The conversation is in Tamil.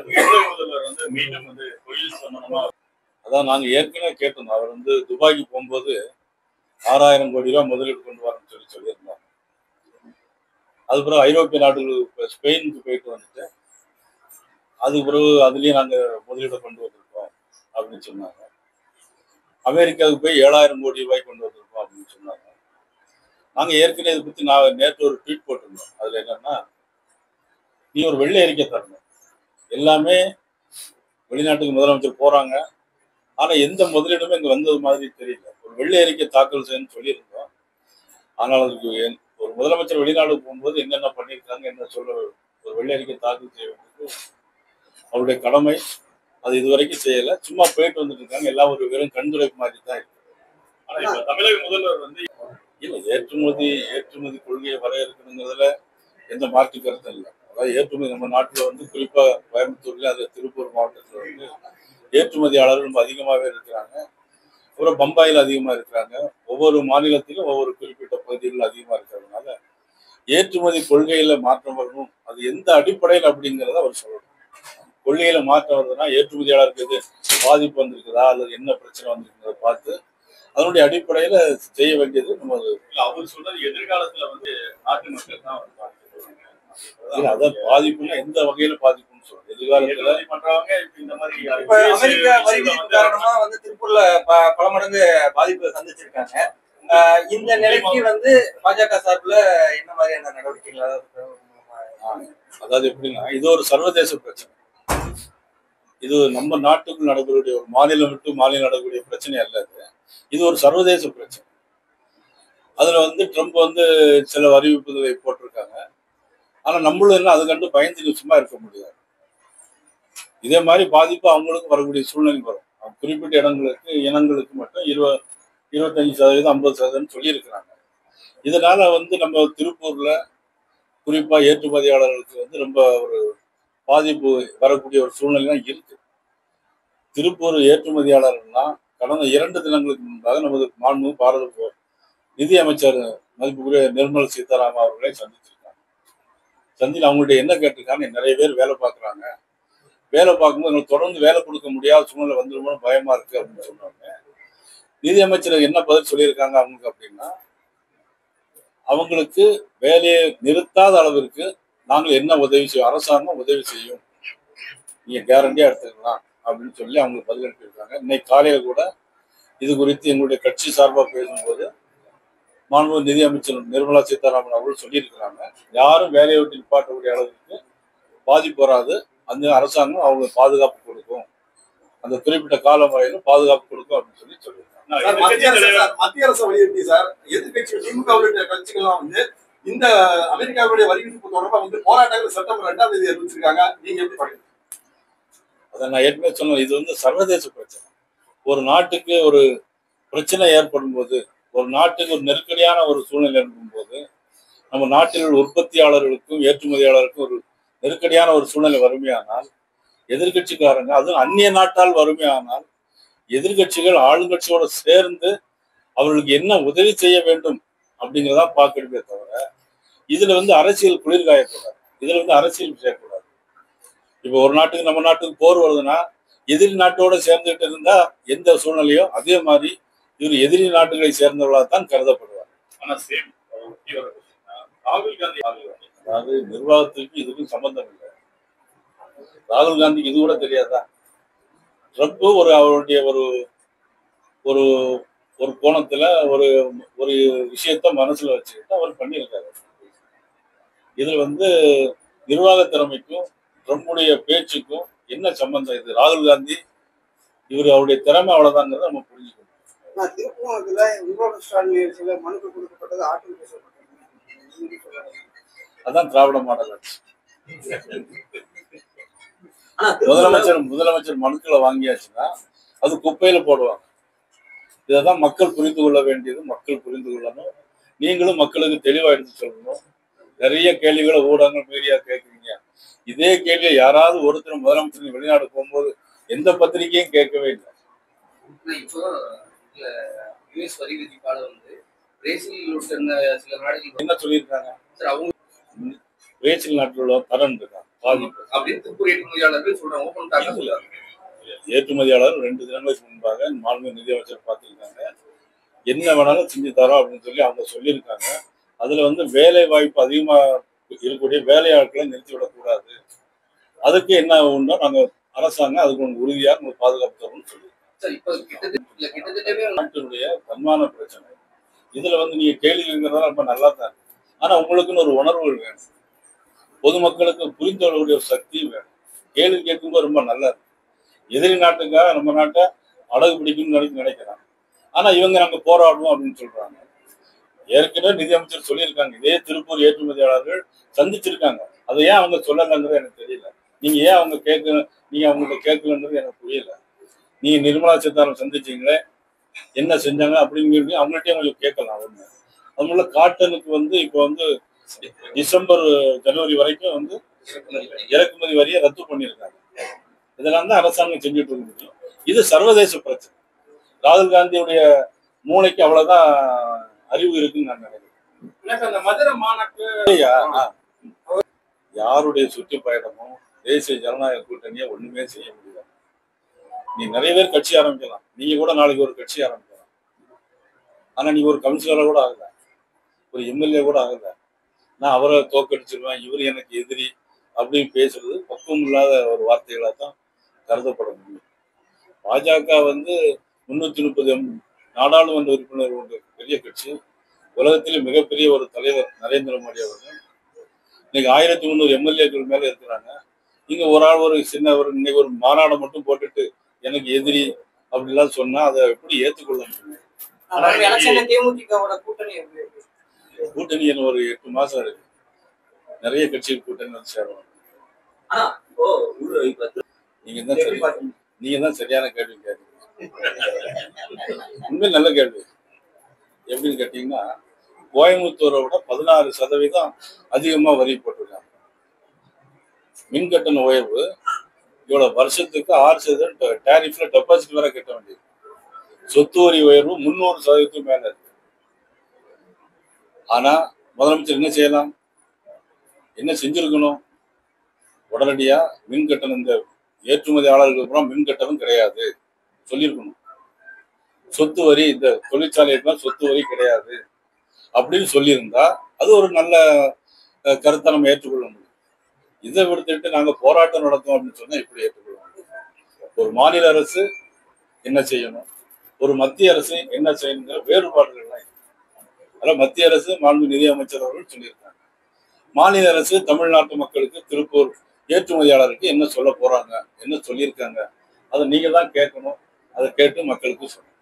முதல்வர் மீண்டும் தொழில் சம்பந்தமா அதான் நாங்க ஏற்கனவே கேட்டோம். அவர் துபாய்க்கு போகும்போது 6000 கோடி ரூபாய் முதலீடு கொண்டு வரணும்னு சொல்லியிருந்தாங்க. அது பிறகு ஐரோப்பிய நாடுகள் ஸ்பெயினுக்கு போயிட்டு வந்துட்டு அதுக்கு பிறகு அதுலயும் நாங்க முதலீடு கொண்டு வந்திருக்கோம் அப்படின்னு சொன்னாங்க. அமெரிக்காவுக்கு போய் 7000 கோடி ரூபாய் கொண்டு வந்திருக்கோம் அப்படின்னு சொன்னாங்க. நாங்க ஏற்கனவே இதை பத்தி நான் நேற்று ஒரு ட்வீட் போட்டிருந்தோம். அதுல என்னன்னா, நீ ஒரு வெள்ளை அறிக்கை தரணும். எல்லாமே வெளிநாட்டுக்கு முதலமைச்சர் போறாங்க, ஆனா எந்த முதலீடுமே இங்க வந்தது மாதிரி தெரியல. ஒரு வெள்ளை அறிக்கை தாக்கல் செய்யணும்னு சொல்லியிருந்தோம். ஆனால் அதுக்கு ஒரு முதலமைச்சர் வெளிநாடு போகும்போது என்னென்ன பண்ணியிருக்காங்க என்ன சொல்ல ஒரு வெள்ளை அறிக்கை தாக்கல் செய்ய வேண்டியது அவருடைய கடமை. அது இதுவரைக்கும் செய்யல. சும்மா போயிட்டு வந்துட்டு இருக்காங்க. எல்லாம் ஒரு வெறும் கண்துடைப்பு மாதிரி தான் இருக்கு. ஆனா இப்ப தமிழக முதல்வர் இல்ல ஏற்றுமதி கொள்கையை வரையறுக்கணுங்கிறதுல எந்த மாற்று கருத்தும் இல்லை. அதாவது ஏற்றுமதி நம்ம நாட்டுல குறிப்பா கோயம்புத்தூர்ல அது திருப்பூர் மாவட்டத்துல ஏற்றுமதியாளர்கள் ரொம்ப அதிகமாகவே இருக்கிறாங்க. அப்புறம் பம்பாயில் அதிகமா இருக்கிறாங்க. ஒவ்வொரு மாநிலத்திலும் ஒவ்வொரு குறிப்பிட்ட பகுதிகளில் அதிகமா இருக்கிறதுனால ஏற்றுமதி கொள்கையில மாற்றம் வரணும். அது எந்த அடிப்படையில் அப்படிங்கிறத அவர் சொல்லணும். கொள்கையில மாற்றம் வருதுன்னா ஏற்றுமதியாளருக்கு எது பாதிப்பு வந்திருக்குதா அல்லது என்ன பிரச்சனை வந்திருக்கிறத பார்த்து அதனுடைய அடிப்படையில செய்ய வேண்டியது நம்ம. அவர் சொல்றது எதிர்காலத்துல நாட்டு மக்கள் தான் இல்ல அதான் பாதிப்புன்னா எந்த வகையில பாதிப்புன்னு சொல்றோம். எதிர்காலத்துல பண்றவங்க இந்த மாதிரி அமெரிக்கா வரி விதிப்பு காரணமா திருப்பூர்ல பல மடங்கு பாதிப்பு சந்திச்சிருக்காங்க. இந்த நிலைக்கு பாஜக சார்பில் என்ன மாதிரியான நடவடிக்கைகள்? அதாவது எப்படின்னா, இது ஒரு சர்வதேச பிரச்சனை. இது நம்ம நாட்டுக்குள் நடக்கக்கூடிய ஒரு மாநிலம் விட்டு மாநிலம் நடக்கக்கூடிய பிரச்சனை அல்ல. இது ஒரு சர்வதேச பிரச்சனை. அதுல ட்ரம்ப் சில அறிவிப்புகளை போட்டிருக்காங்க. ஆனா நம்மளும் என்ன அது கண்டு பயந்து சும்மா இருக்க முடியாது. இதே மாதிரி பாதிப்பு அவங்களுக்கும் வரக்கூடிய சூழ்நிலை வரும். குறிப்பிட்ட இனங்களுக்கு மட்டும் 25% 50% சொல்லியிருக்கிறாங்க. இதனால நம்ம திருப்பூர்ல குறிப்பா ஏற்றுமதியாளர்களுக்கு ரொம்ப ஒரு பாதிப்பு வரக்கூடிய ஒரு சூழ்நிலை தான் இருக்கு. திருப்பூர் ஏற்றுமதியாளர்கள்னா கடந்த 2 தினங்களுக்கு முன்பாக நமது மாண்பு பாரத நிதி அமைச்சர் மதிப்புக்குரிய நிர்மலா சீதாராமன் அவர்களை சந்திச்சிருக்காங்க. அவங்கள்ட்ட என்ன கேட்டிருக்காங்க, நிறைய பேர் வேலை பார்க்குறாங்க, வேலை பார்க்கும்போது தொடர்ந்து வேலை கொடுக்க முடியாத சூழ்நிலை வந்துருமோ பயமா இருக்கு அப்படின்னு சொன்னாங்க. நிதி அமைச்சர் என்ன பதில் சொல்லியிருக்காங்க அவங்களுக்கு அப்படின்னா, அவங்களுக்கு வேலையை நிறுத்தாத அளவிற்கு நாங்கள் என்ன உதவி செய்வோம், அரசாங்கம் உதவி செய்யும், நீங்க கேரண்டியா எடுத்துக்கலாம் அப்படின்னு சொல்லி அவங்களுக்கு பதில் அனுப்பியிருக்காங்க. இன்னைக்கு காலையில கூட இது குறித்து எங்களுடைய கட்சி சார்பாக பேசும்போது மாண்பு நிதி அமைச்சர் நிர்மலா சீதாராமன் அவர்கள் சொல்லியிருக்கிறாங்க, யாரும் வேலையை விட்டு நிப்பாட்டக்கூடிய அளவுக்கு பாதிப்பு வராது, அந்த அரசாங்கம் அவங்க பாதுகாப்பு கொடுக்கும், அந்த குறிப்பிட்ட கால முறையில பாதுகாப்பு கொடுக்கும் அப்படின்னு சொல்லியிருக்காங்க. மத்திய அரசு வலியுறுத்தி சார் எதிர்கட்சிகள் திமுக உள்ளிட்ட கட்சிகள்லாம் இந்த அமெரிக்காவுடைய வரி விதிப்பு தொடர்பாக போராட்டங்கள் செப்டம்பர் 2ஆம் தேதி அறிவிச்சிருக்காங்க. நீங்க எப்படி பாருங்க? அதை நான் ஏற்கனவே சொன்னேன். இது சர்வதேச பிரச்சனை. ஒரு நாட்டுக்கு ஒரு பிரச்சனை ஏற்படும் போது, ஒரு நாட்டுக்கு ஒரு நெருக்கடியான ஒரு சூழ்நிலை இருக்கும் போது, நம்ம நாட்டில் உற்பத்தியாளர்களுக்கும் ஏற்றுமதியாளருக்கும் ஒரு நெருக்கடியான ஒரு சூழ்நிலை வறுமையானால் எதிர்கட்சிக்காரங்க, அதுவும் அந்நிய நாட்டால் வறுமையானால் எதிர்கட்சிகள் ஆளுங்கட்சியோட சேர்ந்து அவர்களுக்கு என்ன உதவி செய்ய வேண்டும் அப்படிங்கிறதா பார்க்கணுமே தவிர இதுல அரசியல் குளிர்காயக்கூடாது, இதுல அரசியல் செய்யக்கூடாது. இப்ப ஒரு நாட்டுக்கு நம்ம நாட்டுக்கு போர் வருதுன்னா எதிரி நாட்டோட சேர்ந்துட்டு இருந்தா எந்த சூழ்நிலையோ அதே மாதிரி இவர் எதிரி நாட்டுகளை சேர்ந்தவர்களாகத்தான் கருதப்படுவார். ஆனா ராகுல் காந்தி அதாவது நிர்வாகத்துக்கு இதுக்கும் சம்பந்தம் இல்லை. ராகுல் காந்திக்கு இது கூட தெரியாதா? ட்ரம்ப் அவருடைய ஒரு ஒரு கோணத்துல ஒரு ஒரு விஷயத்த மனசுல வச்சுக்கிட்டு அவர் பண்ணியிருக்காரு. இதுல நிர்வாக திறமைக்கும் ட்ரம்புடைய பேச்சுக்கும் என்ன சம்பந்தம்? இது ராகுல் காந்தி இவர் அவருடைய திறமை அவ்வளவுதாங்கிறத நம்ம புரிஞ்சுக்கணும். அதான் திராவிட மாடல் ஆட்சி. முதலமைச்சர் மனுக்களை வாங்கியாச்சுன்னா அது குப்பையில போடுவாங்க. இதான் மக்கள் புரிந்து கொள்ள வேண்டியது, மக்கள் புரிந்து கொள்ளணும். நீங்களும் மக்களுக்கு தெளிவா எடுத்து சொல்லணும். நிறைய கேள்விகளை ஊடகங்கள் மீடியா கேட்குறீங்க. இதே கேள்வியை யாராவது ஒருத்தர் முதலமைச்சர் வெளிநாடு போகும்போது எந்த பத்திரிகையும் கேட்கவே இல்லை. என்ன சொல்லியிருக்காங்க? பிரேசில் நாட்டில் உள்ள தரன் இருக்காங்க, பாதிப்பு அப்படின்னு திருப்பூர் ஏற்றுமதியாளர்கள் சொல்றாங்க. ஓபன் டாக்கா ஏற்றுமதியாளர் 2 தினங்களுக்கு முன்பாக மாண்பு நிதியமைச்சர் பார்த்திருக்காங்க. என்ன வேணாலும் செஞ்சு தரோம் அப்படின்னு சொல்லி அவங்க சொல்லியிருக்காங்க. அதுல வந்து வேலை வாய்ப்பு அதிகமா இருக்கக்கூடிய வேலையாட்களை நிறுத்திவிடக்கூடாது. அதுக்கு என்ன உண்டோ நாங்க அரசாங்கம் அதுக்கு உங்களுக்கு உறுதியா உங்களுக்கு பாதுகாப்பு தரும்னு சொல்லியிருக்காங்க. நாட்டினுடைய தன்மான பிரச்சனை இதுல வந்து நீங்க கேள்வி கேட்கறதா ரொம்ப நல்லா தான் இருக்கு. ஆனா உங்களுக்குன்னு ஒரு உணர்வுகள் வேணும், பொதுமக்களுக்கு புரிந்து கொள்ளக்கூடிய ஒரு சக்தியும் வேணும். கேள்வி கேட்கும்போது ரொம்ப நல்லா இருக்கு. எதிரி நாட்டுக்காக நம்ம நாட்டை அடகு பிடிக்கணும்னு நினைக்கிறாங்க. ஆனா இவங்க நாங்க போராடுவோம் அப்படின்னு சொல்றாங்க. ஏற்கனவே நிதியமைச்சர் சொல்லியிருக்காங்க, இதே திருப்பூர் ஏற்றுமதியாளர்கள் சந்திச்சிருக்காங்க. அதை ஏன் அவங்க சொல்லலைங்கிறது எனக்கு தெரியல. நீங்க ஏன் அவங்க நீங்க அவங்கள்ட்ட கேட்கலன்றது எனக்கு புரியல. நீங்க நிர்மலா சீதாராமன் சந்திச்சீங்களே, என்ன செஞ்சாங்க அப்படிங்கிறது அவங்கள்ட்டே கொஞ்சம் கேட்கலாம். ஒண்ணு அதுல காட்டனுக்கு வந்து இப்போ வந்து டிசம்பர் ஜனவரி வரைக்கும் வந்து இறக்குமதி வரியை ரத்து பண்ணியிருக்காங்க. இதெல்லாம் தான் அரசாங்கம் செஞ்சுட்டு இருக்க முடியும். இது சர்வதேச பிரச்சனை. ராகுல் காந்தியுடைய மூளைக்கு அவ்வளவுதான் அறிவு இருக்குன்னு நான் நினைக்கிறேன். அந்த மதுரை மாநாட்டு யாருடைய சுற்றுப்பயணமும் தேசிய ஜனநாயக கூட்டணியை ஒண்ணுமே செய்ய முடியாது. நீ நிறைய பேர் கட்சி ஆரம்பிக்கலாம், நீங்க கூட நாளைக்கு ஒரு கட்சி ஆரம்பிக்கலாம். ஆனா நீங்க ஒரு கவுன்சிலரை கூட ஆகல, ஒரு எம்எல்ஏ கூட ஆகல. நான் அவரை தோக்கடிச்சிருவேன், இவர் எனக்கு எதிரி அப்படின்னு பேசுறது பக்குவம் இல்லாத ஒரு வார்த்தைகளா தான் கருதப்பட முடியும். பாஜக வந்து 330 நாடாளுமன்ற உறுப்பினர் கொண்ட பெரிய கட்சி, உலகத்திலே மிகப்பெரிய ஒரு தலைவர் நரேந்திர மோடி அவர்கள். இன்னைக்கு 1300 எம்எல்ஏக்கள் மேல இருக்கிறாங்க. நீங்க ஒரு ஆள் ஒரு சின்ன இன்னைக்கு ஒரு மாநாடு மட்டும் போட்டுட்டு எனக்கு எதிரி அப்படிலாம் சொன்னா அதை எப்படி ஏற்றுக்கொள்ள முடியும்? கூட்டணி ஒரு 8 மாசம் இருக்கு, நிறைய கட்சிகள் கூட்டணி வந்து சேருவாங்க. நீங்க தான் சரியான கேள்வி கேட்டீங்க. உண்மையில் நல்ல கேள்வி. எப்படின்னு கேட்டீங்கன்னா, கோயம்புத்தூரை விட 16% அதிகமா வரி போட்டிருக்காங்க. மின் கட்டண உயர்வு இவ்வளவு வருஷத்துக்கு 6% டேரிஃப்ல டெபாசிட் வேற கட்ட வேண்டியது. சொத்து வரி உயர்வு 300% மேல இருக்கு. ஆனா முதலமைச்சர் என்ன செய்யலாம், என்ன செஞ்சிருக்கணும்? உடனடியா மின் கட்டணம், இந்த ஏற்றுமதியாளர்களுக்கு மின் கட்டணம் கிடையாது சொல்லியிருக்கணும். சொத்து வரி, இந்த தொழிற்சாலைகளுக்கு சொத்து வரி கிடையாது அப்படின்னு சொல்லியிருந்தா அது ஒரு நல்ல கருத்தை நம்ம ஏற்றுக்கொள்ள முடியும். இதை விடுத்துட்டு நாங்க போராட்டம் நடத்தோம் அப்படின்னு சொன்னா எப்படி ஏற்றுக்கொள்ள முடியும்? ஒரு மாநில அரசு என்ன செய்யணும், ஒரு மத்திய அரசு என்ன செய்யணுங்கிற வேறுபாடுகள்லாம் இருக்கு. அதெல்லாம் மத்திய அரசு மாண்பு நிதியமைச்சர் அவர்கள் சொல்லியிருக்காங்க. மாநில அரசு தமிழ்நாட்டு மக்களுக்கு, திருப்பூர் ஏற்றுமதியாளருக்கு என்ன சொல்ல போறாங்க, என்ன சொல்லியிருக்காங்க, அதை நீங்க தான் கேட்கணும். அதை கேட்டு மக்களுக்கு சொல்லணும்.